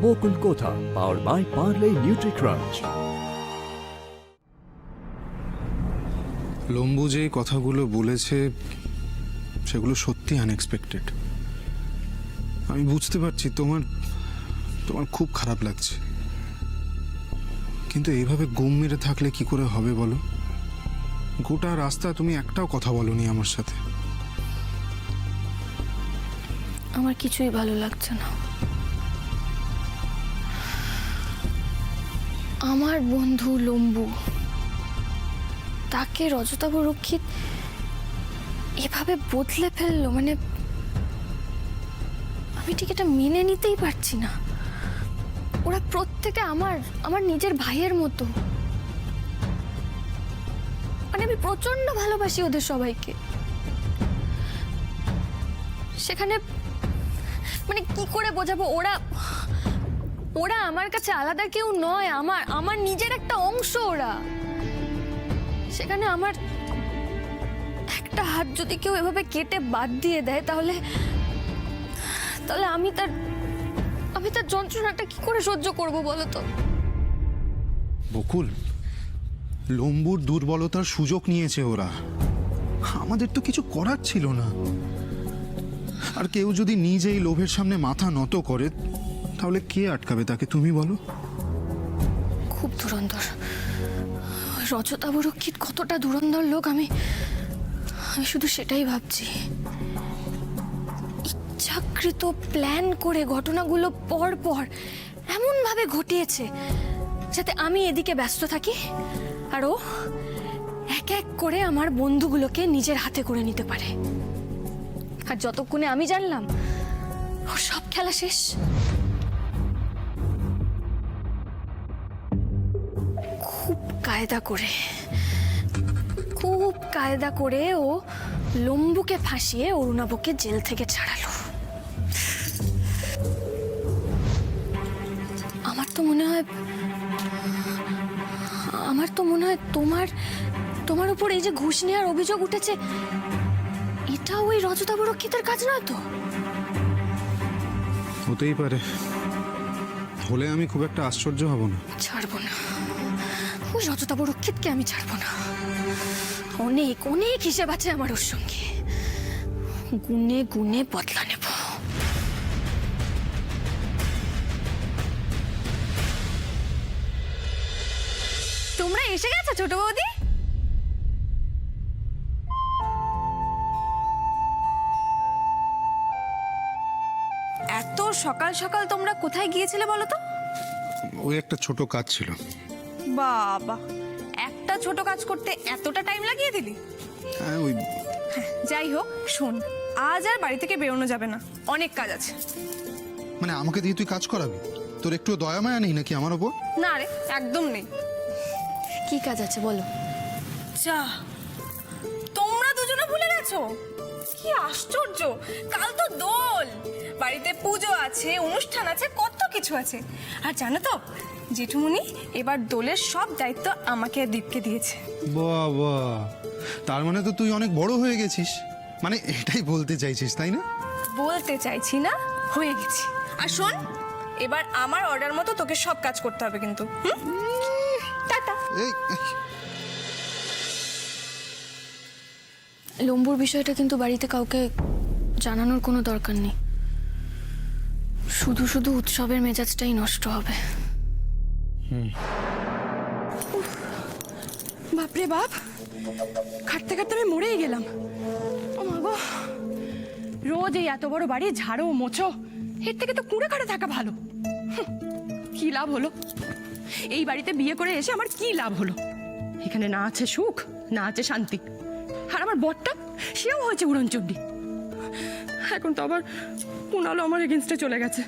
Bokul Kotha, powered by Parle NutriCrunch. লম্বু যে কথাগুলো বলেছে সেগুলো সত্যি আনএক্সপেক্টেড। আমি বুঝতে পারছি তোমার খুব খারাপ লাগছে, কিন্তু এইভাবে গুম মেরে থাকলে কি করে হবে বলো? গোটা রাস্তা তুমি একটাও কথা বলোনি আমার সাথে। আমার কিছুই ভালো লাগছে না। আমার বন্ধু লম্বু, তাকে রজতাভ রক্ষিত এভাবে বদলে ফেললো, মানে আমি ঠিক এটা মেনে নিতেই পারছি না। ওরা প্রত্যেকে আমার নিজের ভাইয়ের মতো। মানে আমি প্রচন্ড ভালোবাসি ওদের সবাইকে। সেখানে মানে কি করে বোঝাবো, ওরা আমার কাছে আলাদা কেউ নয়, আমার নিজের একটা অংশ ওরা। সেখানে আমার একটা হাত যদি কেউ এভাবে কেটে বাদ দিয়ে দেয়, তাহলে আমি তার যন্ত্রণাটা কি করে সহ্য করব বলো তো? বকুল, লম্বুর দুর্বলতার সুযোগ নিয়েছে ওরা। আমাদের তো কিছু করার ছিল না। আর কেউ যদি নিজেই লোভের সামনে মাথা নত করে, তাহলে কে আটকাবে তাকে, তুমি বলো? খুব ধুরন্ধর রজতাভ রক্ষিত, কতটা ধুরন্ধর লোক আমি শুধু সেটাই ভাবছি। ইচ্ছাকৃত প্ল্যান করে ঘটনাগুলো পর পর এমন ভাবে ঘটিয়েছে যাতে আমি এদিকে ব্যস্ত থাকি আর ও এক এক করে আমার বন্ধুগুলোকে নিজের হাতে করে নিতে পারে। আর যতক্ষণে আমি জানলাম ওর সব খেলা শেষ। খুব কায়দা করে ও লম্বুকে ফাঁসিয়ে অরুণাবকে জেল থেকে ছাড়ালো। আমার তো মনে হয় তোমার উপর এই যে ঘুষ নেওয়ার অভিযোগ উঠেছে, এটা ওই রজতাভ রক্ষিতের কাজ নয় তো? হতেই পারে, হলে আমি খুব একটা আশ্চর্য হব না। ছাড়বো না ওই রজতাভ রক্ষিতকে, আমি ছাড়বো না। অনেক অনেক হিসেব আছে আমার ওর সঙ্গে, গুনে গুনে বদলা নেব। তোমরা এসে গেছো ছোট বৌদি? এত সকাল সকাল তোমরা কোথায় গিয়েছিলে বলো তো? ওই একটা ছোট কাজ ছিল। বাবা, একটা ছোট কাজ করতে এতটা টাইম লাগিয়ে দিলি? হ্যাঁ, ওই যাই হোক, শোন, আজ আর বাড়ি থেকে বেরোনো যাবে না, অনেক কাজ আছে। মানে আমাকে দিয়ে তুই কাজ করাবি? তোর একটু দয়া মায়া নেই নাকি আমার ওপর? না রে, একদম নেই। কি কাজ আছে বলো? যা, তোমরা দুজনে ভুলে গেছো? কি আশ্চর্য! কাল তো দোল, বাড়িতে পুজো আছে, অনুষ্ঠান আছে, কত কিছু আছে। আর জানো তো, জেঠুমনি এবার দোলের সব দায়িত্ব আমাকে আর দীপকে দিয়েছে। বাবা, তার মানে তো তুই অনেক বড় হয়ে গেছিস, মানে এটাই বলতে চাইছিস তাই না? বলতে চাইছি না, হয়ে গেছি। আর শোন, এবার আমার অর্ডার মতো তোকে সব কাজ করতে হবে কিন্তু। টাটা। এই লম্বুর বিষয়টা কিন্তু বাড়িতে কাউকে জানানোর কোনো দরকার নেই। শুধু শুধু উৎসবের মেজাজটাই নষ্ট হবে। বাপরে বাপ, খাটতে খাটতে আমি মরেই গেলাম। ও মা গো, রোজ এই এত বড় বাড়ি ঝাড়ো মোছো, এর থেকে তো কুঁড়ে ঘরে থাকা ভালো। কি লাভ হলো এই বাড়িতে বিয়ে করে এসে? আমার কি লাভ হলো? এখানে না আছে সুখ, না আছে শান্তি। আর আমার বরটা, সেও হয়েছে উড়নচণ্ডী। এখন তো আবার কুণালও আমার এগেনস্টে চলে গেছে।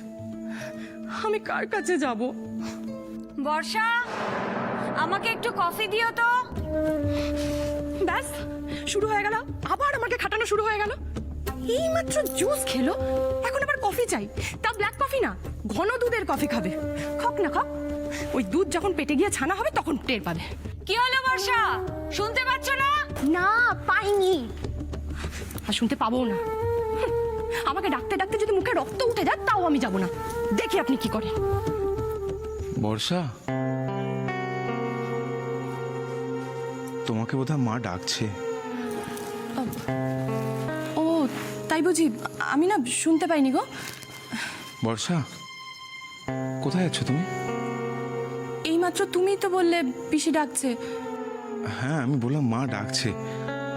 আমি কার কাছে যাব? বর্ষা, আমাকে একটু কফি দিও তো। ব্যাস, শুরু হয়ে গেল, আবার আমাকে খাটানো শুরু হয়ে গেল। এইমাত্র জুস খেলো, এখন আবার কফি চাই। তা ব্ল্যাক কফি না, ঘন দুধের কফি খাবে। খাক না খাক, ওই দুধ যখন পেটে গিয়ে ছানা হবে তখন টের পাবে। কি হলো বর্ষা, শুনতে পাচ্ছ না? না, পাইনি, আর শুনতে পাবো না। আমাকে ডাকতে ডাকতে যদি মুখে রক্ত উঠে যায় তাও আমি যাব না। দেখি আপনি কি করেন। বর্ষা, তোমাকে বোধহয় মা ডাকছে। ও তাই বুঝি? আমি না শুনতে পাইনি গো। বর্ষা, কোথায় আছো তুমি? এইমাত্র তুমিই তো বললে পিসি ডাকছে। হ্যাঁ, আমি বললাম মা ডাকছে।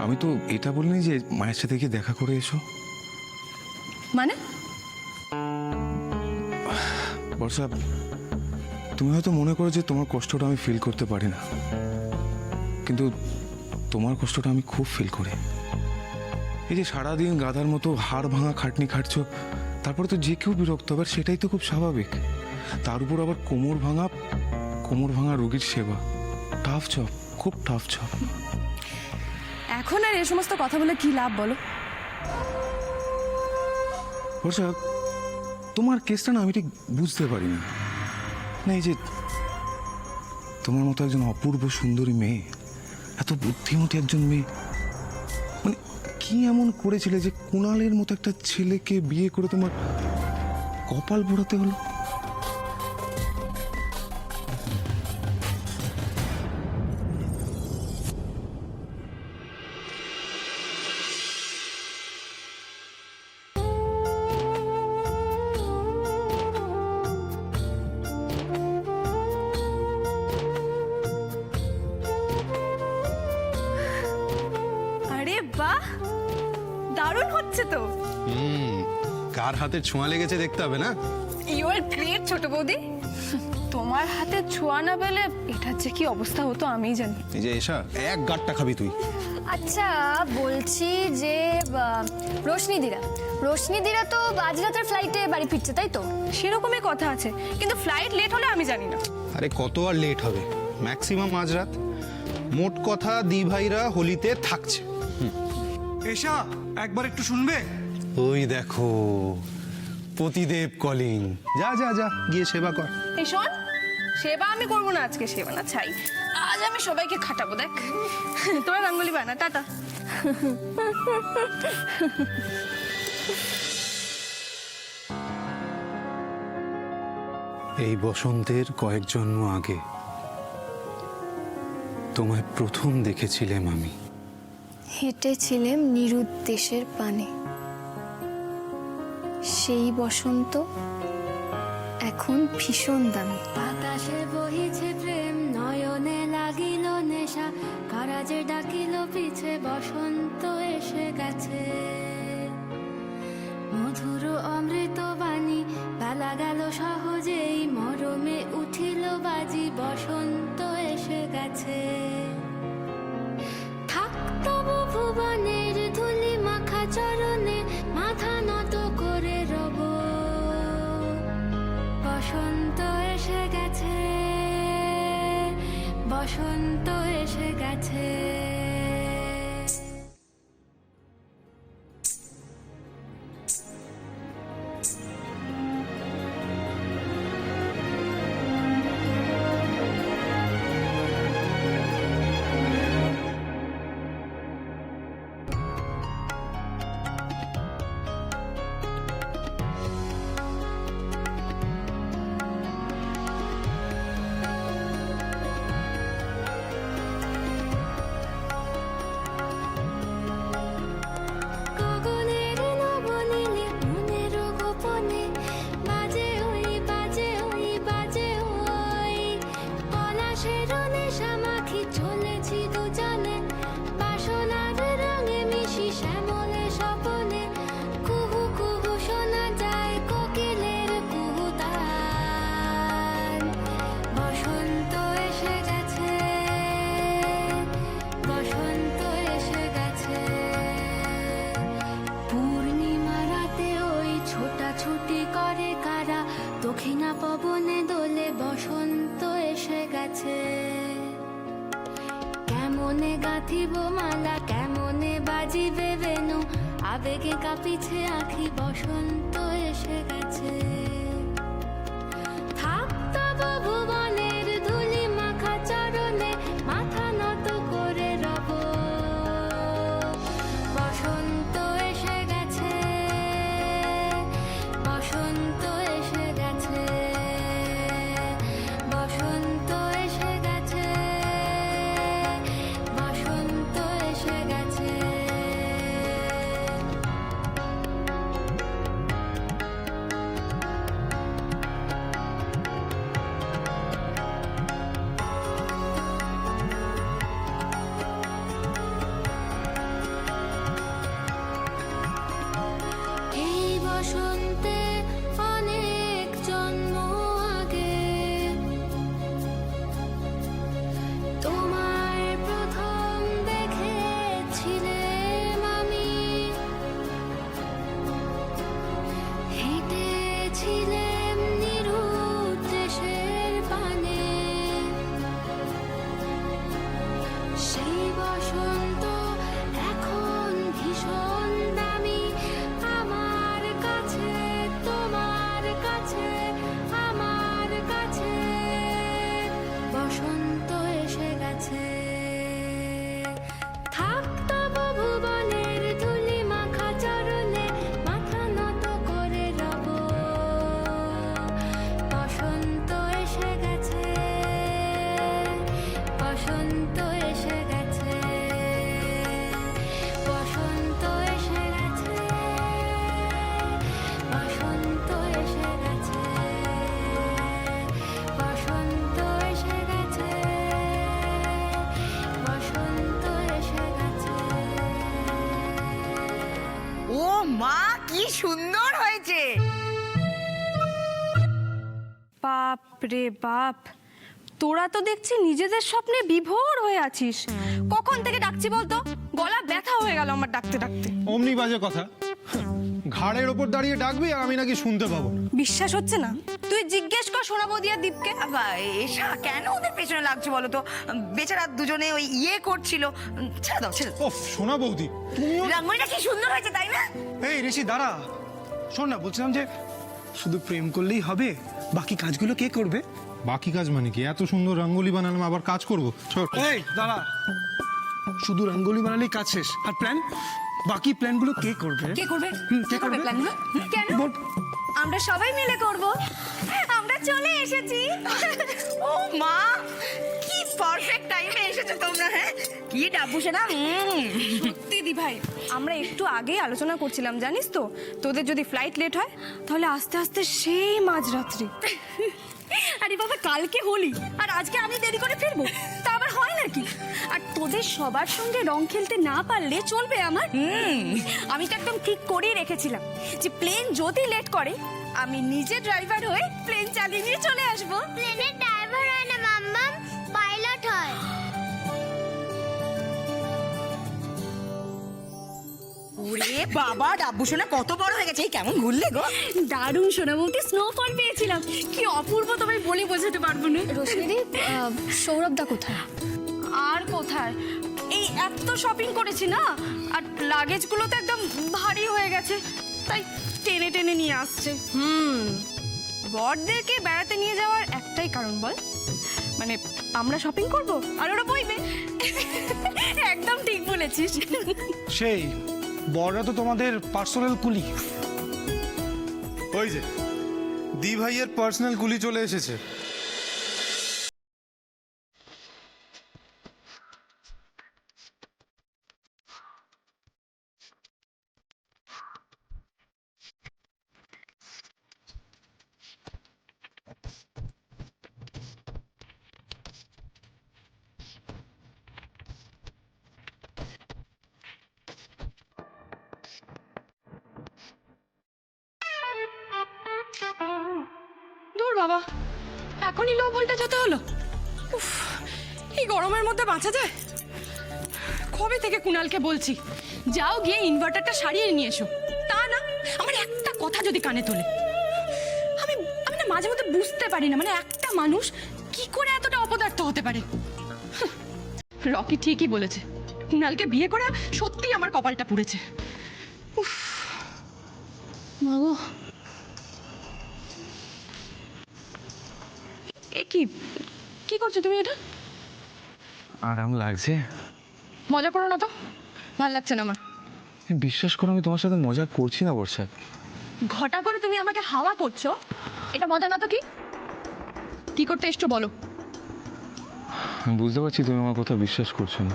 আমি তো এটা বলিনি যে মায়ের সাথে গিয়ে দেখা করে এসো। মানে? বর্ষা, তুমি হয়তো মনে করো যে তোমার কষ্টটা আমি ফিল করতে পারি না, কিন্তু তোমার কষ্টটা আমি খুব ফিল করি। এই যে সারাদিন গাধার মতো হাড় ভাঙা খাটনি খাটছো, তারপরে তো যে কেউ বিরক্ত হবে, আর সেটাই তো খুব স্বাভাবিক। তার উপর আবার কোমর ভাঙা রোগীর সেবা। টাফ জব, খুব টাফ জব। এখন আর এ সমস্ত কথা বলে কি লাভ বলো? বর্ষা, তোমার কেসটা না আমি ঠিক বুঝতে পারি না। না, এই যে তোমার মতো একজন অপূর্ব সুন্দরী মেয়ে, এত বুদ্ধিমতী একজন মেয়ে, মানে কি এমন করেছিলে যে কুণালের মতো একটা ছেলেকে বিয়ে করে তোমার কপাল পোড়াতে হলো? আরে বাহ, দারুণ হচ্ছে তো। কার হাতের ছোঁয়া লেগেছে দেখতে হবে না? ইউ আর গ্রেট ছোট বৌদি। তোমার হাতে ছোঁয়া না পেলে এটার যে কি অবস্থা হতো আমিই জানি। এই যে এসা, এক গাঁটটা খাবি তুই। আচ্ছা বলছি যে রোশনিদিরা তো আজ রাতের ফ্লাইটে বাড়ি ফিরছে, তাই তো? সেরকমই কথা আছে, কিন্তু ফ্লাইট লেট হলে আমি জানি না। আরে কত আর লেট হবে, ম্যাক্সিমাম মাঝরাত। মোট কথা দি ভাইরা হোলিতে থাকছে। এসা একবার একটু শুনবে? ওই দেখো পতিদেব কলিং। যা যা যা, গিয়ে সেবা কর। এই শোন, সেবা আমি করবো না আজকে, সেবা না ছাই। আজ আমি সবাইকে খাটাবো, দেখ। তোরা রঙ্গোলি বানা, টাটা। এই বসন্তের কয়েক জন্ম আগে তোমায় প্রথম দেখেছিলাম আমি। হেঁটেছিলেম নিরুদ্দেশের পানে। সেই বসন্ত এখন ভীষণ দামি। বাতাসে বহিছে প্রেম, নয়নে লাগিল নেশা, কারাজে ডাকিল পিছে, বসন্ত এসে গেছে। মধুর অমৃত বাণী, বেলা গেল সহজেই, মরমে উঠিল বাজি, বসন্ত এসে গেছে। থাক তবু ভুবনের ধুলি মাখা চরণে, মাথা নত করে রব। বসন্ত এসে গেছে, বসন্ত এসে গেছে। দক্ষিণা পবনে দোলে, বসন্ত এসে গেছে। কেমনে গাঁথিব মালা, কেমনে বাজিবে বেনু, আবেগে কাঁপিছে আঁখি, বসন্ত এসে গেছে। থাক তব ভুবনের ধুলি মাখা চরণে, মাথা নত করে রব। বসন্ত এসে গেছে, বসন্ত এসে গেছে। বসন্ত এসে গেছে, বসন্ত এসে গেছে, বসন্ত এসে গেছে, বসন্ত এসে গেছে, বসন্ত এসে গেছে। ও মা, কি সুন্দর হয়েছে! বাপ রে বাপ, তোরা তো দেখছি নিজেদের স্বপ্নে বিভোর হয়ে আছিস। কখন থেকে ডাকছি বলতো? গলা ব্যথা হয়ে গেল আমার ডাকতে ডাকতে। অমনি বাজে কথা, ঘাড়ের ওপর দাঁড়িয়ে ডাকবি আর আমি নাকি শুনতে পাবো না। বিশ্বাস হচ্ছে না? তুই জিজ্ঞেস কর সোনা বৌদি আর দীপকে। আবা, এসা কেন ওদের পেছনে লাগছে বলো তো? বেচারা দুজনে ওই করছিল। ছেড়ে দাও, ছেড়ে দাও। ওফ সোনা বৌদি, রাঙ্গুনিটা কি সুন্দর হয়েছে, তাই না? এই ঋষি দাঁড়া, শোন না, বলছিলাম যে শুধু প্রেম করলেই হবে, বাকি কাজগুলো কে করবে? বাকি কাজ মানে কি? এত সুন্দর রঙ্গোলি বানালাম, আবার কাজ করবো? এই দাঁড়া, শুধু রঙ্গোলি বানালেই কাজ শেষ, আর প্ল্যান, বাকি প্ল্যানগুলো কে করবে? কে করবে? কে করবে প্ল্যানগুলো? কেন? আমরা সবাই মিলে করব। আমরা চলে এসেছি। ও মা, কি পারফেক্ট টাইমে এসেছো তোমরা। হ্যাঁ, কি ডাবুসে না। দিদি ভাই, আমরা একটু আগেই আলোচনা করছিলাম, জানিস তো, তোদের যদি ফ্লাইট লেট হয় তাহলে আস্তে আস্তে সেই মাঝরাত্রি। আরে বাবা, কালকে হোলি আর আজকে আমি দেরি করে ফিরবো, তা আবার হয় নাকি? আর তোদের সবার সঙ্গে রং খেলতে না পারলে চলবে আমার? আমি তো একদম ঠিক করেই রেখেছিলাম যে প্লেন যদি লেট করে আমি নিজে ড্রাইভার হয়ে প্লেন চালিয়ে নিয়ে চলে আসবো। প্লেনের ড্রাইভার হয় না মাম্মাম, পাইলট হয়। ওরে বাবা, ডাব্বুসোনা কত বড় হয়ে গেছে! এই কেমন ঘুরলে গো! দারুণ সোনামতি, স্নোফল পেয়েছিলাম, কি অপূর্ব তোমায় বলে বোঝাতে পারবো না। রশ্মিদি, সৌরভদা কোথায়? আর কোথায়, এই এত শপিং করেছি না, আর লাগেজগুলো তো একদম ভারী হয়ে গেছে, তাই টেনে টেনে নিয়ে আসছে। বরদেরকে বেড়াতে নিয়ে যাওয়ার একটাই কারণ বল, মানে আমরা শপিং করব আর ওরা বইবে। একদম ঠিক বলেছিস। সেই বড়রা তো তোমাদের পার্সোনাল কুলি। ওই যে দি ভাইয়ের পার্সোনাল গুলি চলে এসেছে। দূর বাবা, এখনই লো ভোল্টেজ হতে হলো। উফ, এই গরমের মধ্যে বাঁচা যায়? কবে থেকে কুণালকে বলছি যাও গিয়ে ইনভার্টারটা সারিয়ে নিয়ে এসো, তা না, আমার একটা কথা যদি কানে তোলে। আমি আমি না মাঝে মধ্যে বুঝতে পারি না, মানে একটা মানুষ কি করে এতটা অপদার্থ হতে পারে। রকি ঠিকই বলেছে, কুণালকে বিয়ে করা সত্যি আমার কপালটা পুড়েছে। উফ মাগো, এ কি কি করছো তুমি এটা? আরাম লাগছে। মজা করো না তো, ভালো লাগছে না আমার। বিশ্বাস করো, আমি তোমার সাথে মজা করছি না বর্ষা। ঘটা করে তুমি আমাকে হাওয়া করছো, এটা মজা না তো কি? কি করতে এসছো বলো? আমি বুঝতে পারছি তুমি আমার কথা বিশ্বাস করছো না।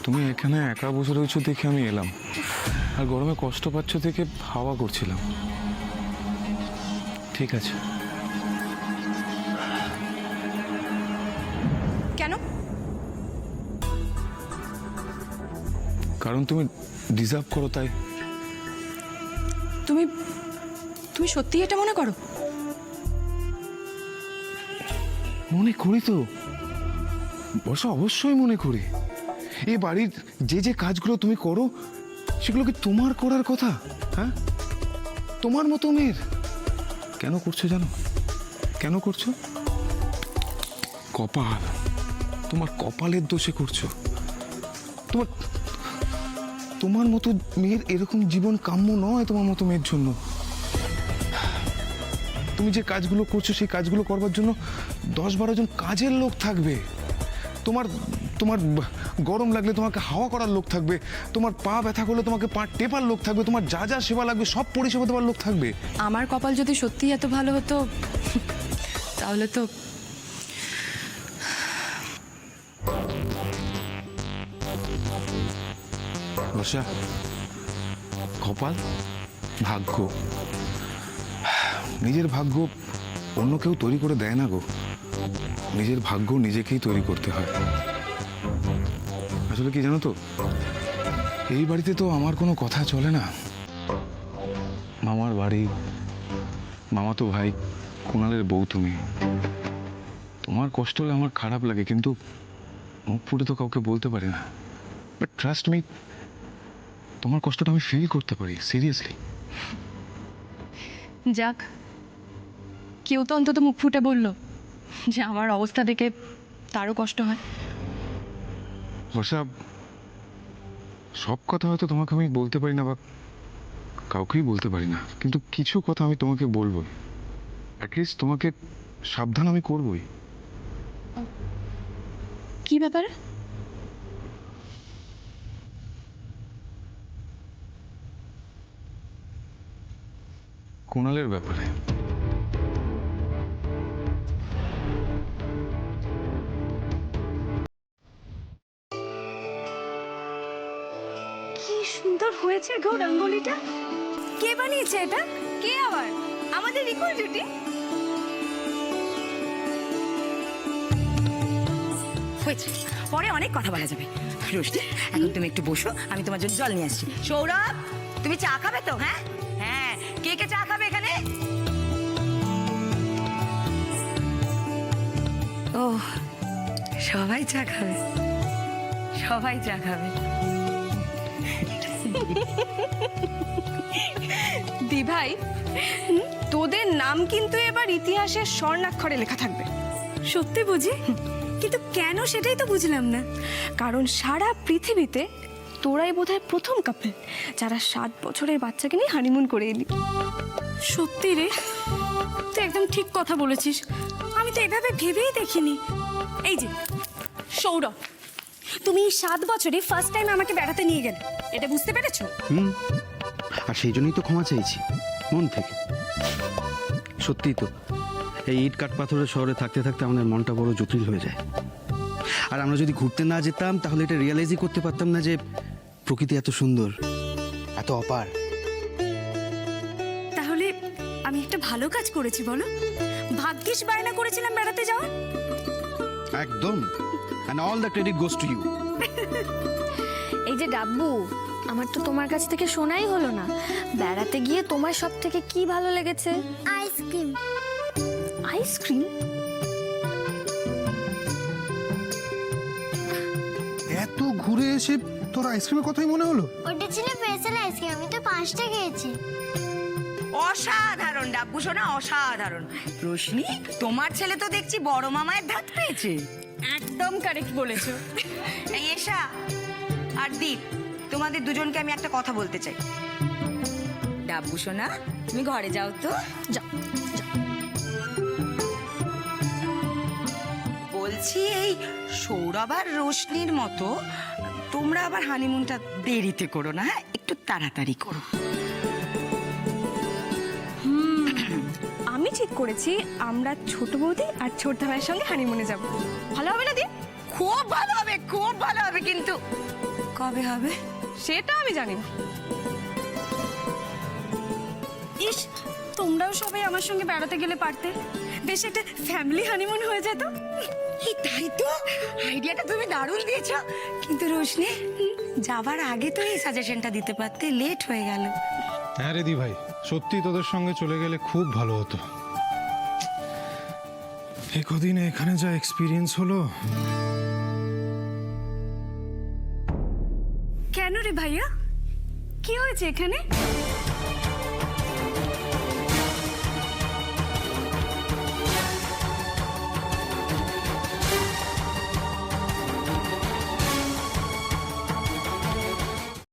তুমি এখানে একা বসে রয়েছো দেখে আমি এলাম, আর গরমে কষ্ট পাচ্ছ দেখে হাওয়া করছিলাম। ঠিক আছে। কেন? কারণ তুমি ডিজার্ভ করো, তাই। তুমি তুমি সত্যি এটা মনে করো? মনে করি তো বর্ষা, অবশ্যই মনে করি। এই বাড়ির যে যে কাজগুলো তুমি করো সেগুলো কি তোমার করার কথা? হ্যাঁ, তোমার মতো মেয়ের। কেন করছো জানো? কেন করছো? কপাল, তোমার কপালের দোষে করছো। তোমার তোমার মতো মেয়ের এরকম জীবন কাম্য নয় তোমার মতো মেয়ের জন্য। তুমি যে কাজগুলো করছো সেই কাজগুলো করবার জন্য 10-12 জন কাজের লোক থাকবে। তোমার তোমার গরম লাগলে তোমাকে হাওয়া করার লোক থাকবে, তোমার পা ব্যথা করলে তোমাকে পা টেপার লোক থাকবে, তোমার যা যা সেবা লাগবে সব পরিষেবা দেওয়ার লোক থাকবে। আমার কপাল যদি সত্যি এত ভালো হতো তাহলে তো বর্ষা, কপাল, ভাগ্য, নিজের ভাগ্য অন্য কেউ তৈরি করে দেয় না গো। নিজের ভাগ্য নিজেকেই তৈরি করতে হয়। আসলে কি জানো তো, এই বাড়িতে তো আমার কোনো কথা চলে না। মামার বাড়ি, মামাতো ভাই, কুণালের বউ তুমি। তোমার কষ্ট হলে আমার খারাপ লাগে, কিন্তু মুখ ফুটে তো কাউকে বলতে পারি না। বাট ট্রাস্ট মি, তোমার কষ্টটা আমি ফিল করতে পারি, সিরিয়াসলি। যাক, কেউ তো অন্তত মুখ ফুটে বললো যে আমার অবস্থা দেখে তারও কষ্ট হয়। বর্ষা, সব কথা হয়তো তোমাকে আমি বলতে পারি না বা কাউকেই বলতে পারি না, কিন্তু কিছু কথা আমি তোমাকে বলবো। অ্যাটলিস্ট তোমাকে সাবধান আমি করবই। কি ব্যাপারে? কুণালের ব্যাপারে। কি সুন্দর হয়েছে গো রঙ্গোলিটা। কে বানিয়েছে এটা? কে আবার? আমাদের রিকুল জুটি। হয়েছে, পরে অনেক কথা বলা যাবে। রোশনি, এখন তুমি একটু বসো, আমি তোমার জন্য জল নিয়ে আসছি। সৌরভ, তুমি চা খাবে তো? হ্যাঁ হ্যাঁ, কে কে চা খাবে এখানে? ও, সবাই চা খাবে, সবাই চা খাবে। দি ভাই, তোদের নাম কিন্তু এবার ইতিহাসের স্বর্ণাক্ষরে লেখা থাকবে। সত্যি বুঝি? কিন্তু কেন সেটাই তো বুঝলাম না। কারণ সারা পৃথিবীতে তোরাই বোধহয় প্রথম কাপল যারা 7 বছরের বাচ্চাকে নিয়ে হানিমুন করে এলি। সত্যি রে, তুই একদম ঠিক কথা বলেছিস। আমি তো এভাবে ভেবেই দেখিনি। এই যে সৌরভ, তুমি 7 বছরে ফার্স্ট টাইম আমাকে বেড়াতে নিয়ে গেলে, এটা বুঝতে পেরেছো? আর সেই জন্যই তো ক্ষমা চাইছি মন থেকে। সত্যিই তো, এই ইট কাঠ পাথরের শহরে থাকতে থাকতে আমাদের মনটা বড় জটিল হয়ে যায়। আর আমরা যদি ঘুরতে না যেতাম তাহলে এটা রিয়েলাইজই করতে পারতাম না যে প্রকৃতি এত সুন্দর, এত অপার। তাহলে আমি একটা ভালো কাজ করেছি বলো? ভাগ্যিস বায়না করেছিলাম বেড়াতে যাওয়ার। একদম, and all the credit goes to you. এই যে ডাব্বু, আমার তো তোমার কাছ থেকে শোনাই হলো না, বেড়াতে গিয়ে তোমার সব থেকে কি ভালো লেগেছে? আইসক্রিম। আইসক্রিম? এত ঘুরে এসে তোর আইসক্রিমের কথাই মনে হলো? ওটা ছিল স্পেশাল আইসক্রিম, আমি তো 5টা খেয়েছি। অসাধারণ ডাব্বু সোনা, অসাধারণ। রোশনি, তোমার ছেলে তো দেখছি বড় মামায়ের ধাত পেয়েছে। একদম কারেক্ট বলেছো। এই এশা আর দীপ, তোমাদের দুজনকে আমি একটা কথা বলতে চাই। ডাব্বু সোনা, তুমি ঘরে যাও তো। যাও। বলছি, এই সৌরভ আর রোশনির মতো তোমরা আবার হানিমুনটা দেরিতে করো না, হ্যাঁ? একটু তাড়াতাড়ি করো। আমি ঠিক করেছি আমরা ছোট বৌদি আর ছোট ভাইয়ের সঙ্গে হানিমুনে যাব। ভালো হবে না দি? খুব ভালো হবে, খুব ভালো হবে, কিন্তু কবে হবে সেটা আমি জানি না। ইস, তোমরাও সবাই আমার সঙ্গে বেড়াতে গেলে পারতে, বেশ একটা ফ্যামিলি হানিমুন হয়ে যেত। এই তাই তো, আইডিয়াটা তুমি দারুণ দিয়েছো। কিন্তু রোশনি, যাবার আগে তো এই সাজেশনটা দিতে পারতে, লেট হয়ে গেল। হ্যাঁ রে দি ভাই, সত্যি তোদের সঙ্গে চলে গেলে খুব ভালো হতো। একদিনে এখানে যা এক্সপিরিয়েন্স হলো। কেন রে ভাইয়া, কি হয়েছে এখানে?